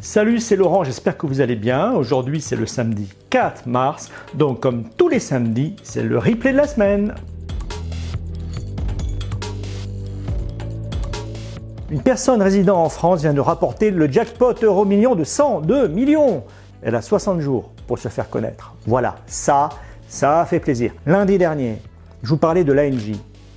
Salut, c'est Laurent, j'espère que vous allez bien. Aujourd'hui, c'est le samedi 4 mars, donc comme tous les samedis, c'est le replay de la semaine. Une personne résidant en France vient de rapporter le jackpot euro-million de 102 millions. Elle a 60 jours pour se faire connaître. Voilà, ça a fait plaisir. Lundi dernier, je vous parlais de l'ANJ.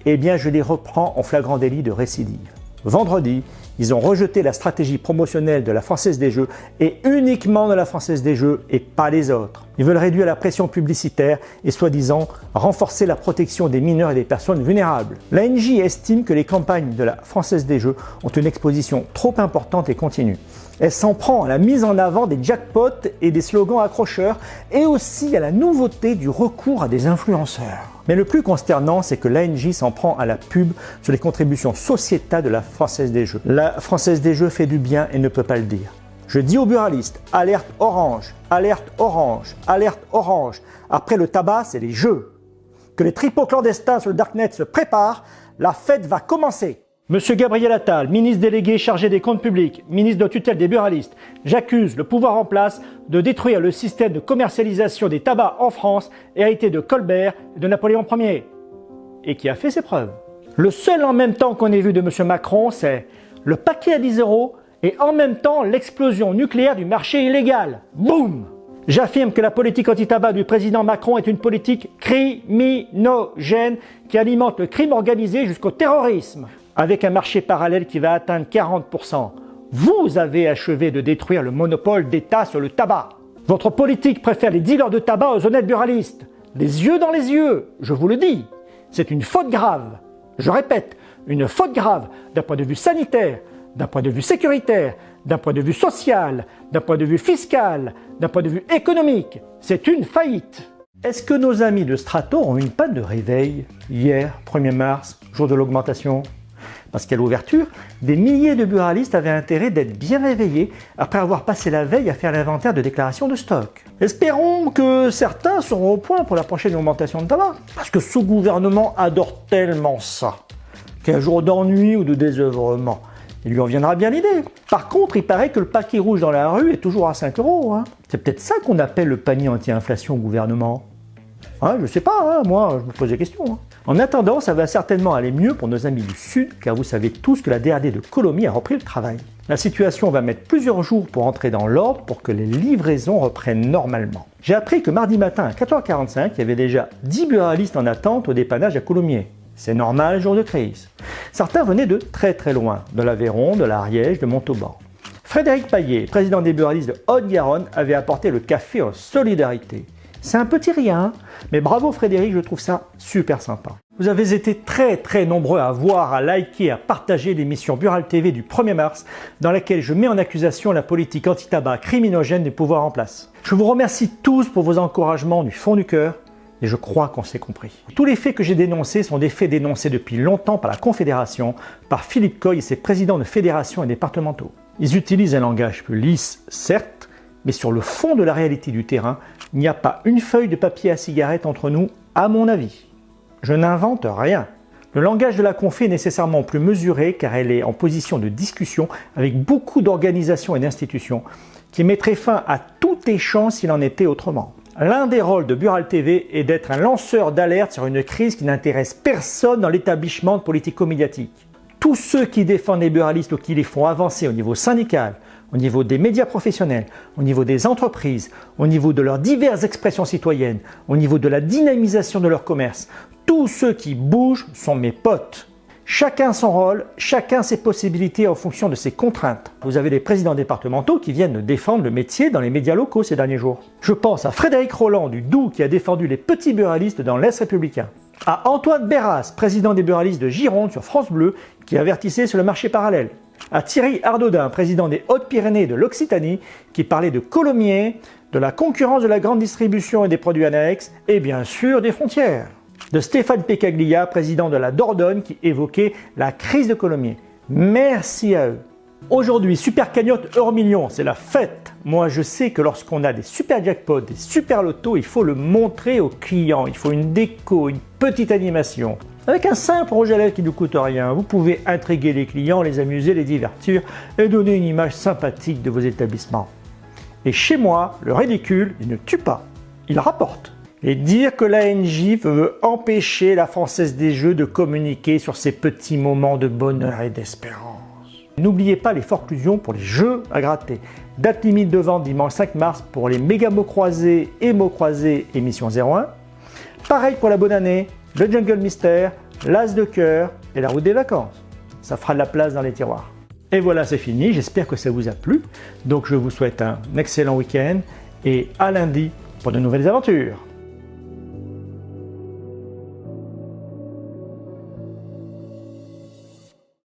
Eh bien, je les reprends en flagrant délit de récidive. Vendredi, ils ont rejeté la stratégie promotionnelle de la Française des Jeux et uniquement de la Française des Jeux et pas les autres. Ils veulent réduire la pression publicitaire et soi-disant renforcer la protection des mineurs et des personnes vulnérables. L'ANJ estime que les campagnes de la Française des Jeux ont une exposition trop importante et continue. Elle s'en prend à la mise en avant des jackpots et des slogans accrocheurs et aussi à la nouveauté du recours à des influenceurs. Mais le plus consternant, c'est que l'ANJ s'en prend à la pub sur les contributions sociétales de la Française des Jeux. La Française des Jeux fait du bien et ne peut pas le dire. Je dis aux buralistes, alerte orange, alerte orange, alerte orange. Après le tabac, c'est les jeux. Que les tripots clandestins sur le Darknet se préparent, la fête va commencer. Monsieur Gabriel Attal, ministre délégué chargé des comptes publics, ministre de tutelle des buralistes, j'accuse le pouvoir en place de détruire le système de commercialisation des tabacs en France, hérité de Colbert et de Napoléon Ier, et qui a fait ses preuves. Le seul en même temps qu'on ait vu de monsieur Macron, c'est le paquet à 10 € et en même temps l'explosion nucléaire du marché illégal. Boum! J'affirme que la politique anti-tabac du président Macron est une politique criminogène qui alimente le crime organisé jusqu'au terrorisme. Avec un marché parallèle qui va atteindre 40%. Vous avez achevé de détruire le monopole d'État sur le tabac. Votre politique préfère les dealers de tabac aux honnêtes buralistes. Les yeux dans les yeux, je vous le dis. C'est une faute grave. Je répète, une faute grave d'un point de vue sanitaire, d'un point de vue sécuritaire, d'un point de vue social, d'un point de vue fiscal, d'un point de vue économique. C'est une faillite. Est-ce que nos amis de Strato ont une panne de réveil hier, 1er mars, jour de l'augmentation ? Parce qu'à l'ouverture, des milliers de buralistes avaient intérêt d'être bien réveillés après avoir passé la veille à faire l'inventaire de déclaration de stock. Espérons que certains seront au point pour la prochaine augmentation de tabac. Parce que ce gouvernement adore tellement ça qu'un jour d'ennui ou de désœuvrement, il lui en viendra bien l'idée. Par contre, il paraît que le paquet rouge dans la rue est toujours à 5 €. C'est peut-être ça qu'on appelle le panier anti-inflation au gouvernement. Je sais pas, moi je me pose des questions. En attendant, ça va certainement aller mieux pour nos amis du Sud, car vous savez tous que la DRD de Colomiers a repris le travail. La situation va mettre plusieurs jours pour entrer dans l'ordre pour que les livraisons reprennent normalement. J'ai appris que mardi matin à 4h45, il y avait déjà 10 buralistes en attente au dépannage à Colomiers. C'est normal, jour de crise. Certains venaient de très très loin, de l'Aveyron, de l'Ariège, de Montauban. Frédéric Paillet, président des buralistes de Haute-Garonne, avait apporté le café en solidarité. C'est un petit rien, mais bravo Frédéric, je trouve ça super sympa. Vous avez été très nombreux à voir, à liker, à partager l'émission Bural TV du 1er mars, dans laquelle je mets en accusation la politique anti-tabac criminogène des pouvoirs en place. Je vous remercie tous pour vos encouragements du fond du cœur, et je crois qu'on s'est compris. Tous les faits que j'ai dénoncés sont des faits dénoncés depuis longtemps par la Confédération, par Philippe Coy et ses présidents de fédérations et départementaux. Ils utilisent un langage plus lisse, certes, mais sur le fond de la réalité du terrain, il n'y a pas une feuille de papier à cigarette entre nous, à mon avis. Je n'invente rien. Le langage de la Confé est nécessairement plus mesuré car elle est en position de discussion avec beaucoup d'organisations et d'institutions qui mettraient fin à tout échange s'il en était autrement. L'un des rôles de Bural TV est d'être un lanceur d'alerte sur une crise qui n'intéresse personne dans l'établissement politico-médiatique. Tous ceux qui défendent les buralistes ou qui les font avancer au niveau syndical, au niveau des médias professionnels, au niveau des entreprises, au niveau de leurs diverses expressions citoyennes, au niveau de la dynamisation de leur commerce, tous ceux qui bougent sont mes potes. Chacun son rôle, chacun ses possibilités en fonction de ses contraintes. Vous avez des présidents départementaux qui viennent défendre le métier dans les médias locaux ces derniers jours. Je pense à Frédéric Roland du Doubs qui a défendu les petits buralistes dans l'Est républicain. À Antoine Berras, président des buralistes de Gironde sur France Bleu, qui avertissait sur le marché parallèle. À Thierry Ardaudin, président des Hautes-Pyrénées de l'Occitanie, qui parlait de Colomiers, de la concurrence de la grande distribution et des produits annexes, et bien sûr des frontières. De Stéphane Pecaglia, président de la Dordogne, qui évoquait la crise de Colomiers. Merci à eux. Aujourd'hui, super cagnotte euro-million, c'est la fête. Moi, je sais que lorsqu'on a des super jackpots, des super lotos, il faut le montrer aux clients. Il faut une déco, une petite animation. Avec un simple rouge à lèvres qui ne coûte rien, vous pouvez intriguer les clients, les amuser, les divertir et donner une image sympathique de vos établissements. Et chez moi, le ridicule, il ne tue pas, il rapporte. Et dire que l'ANJ veut empêcher la Française des Jeux de communiquer sur ces petits moments de bonheur et d'espérance. N'oubliez pas les forclusions pour les jeux à gratter. Date limite de vente dimanche 5 mars pour les méga mots croisés et mots croisés émission 01. Pareil pour la bonne année, le Jungle Mystère, l'As de cœur et la route des vacances. Ça fera de la place dans les tiroirs. Et voilà, c'est fini. J'espère que ça vous a plu. Donc je vous souhaite un excellent week-end et à lundi pour de nouvelles aventures.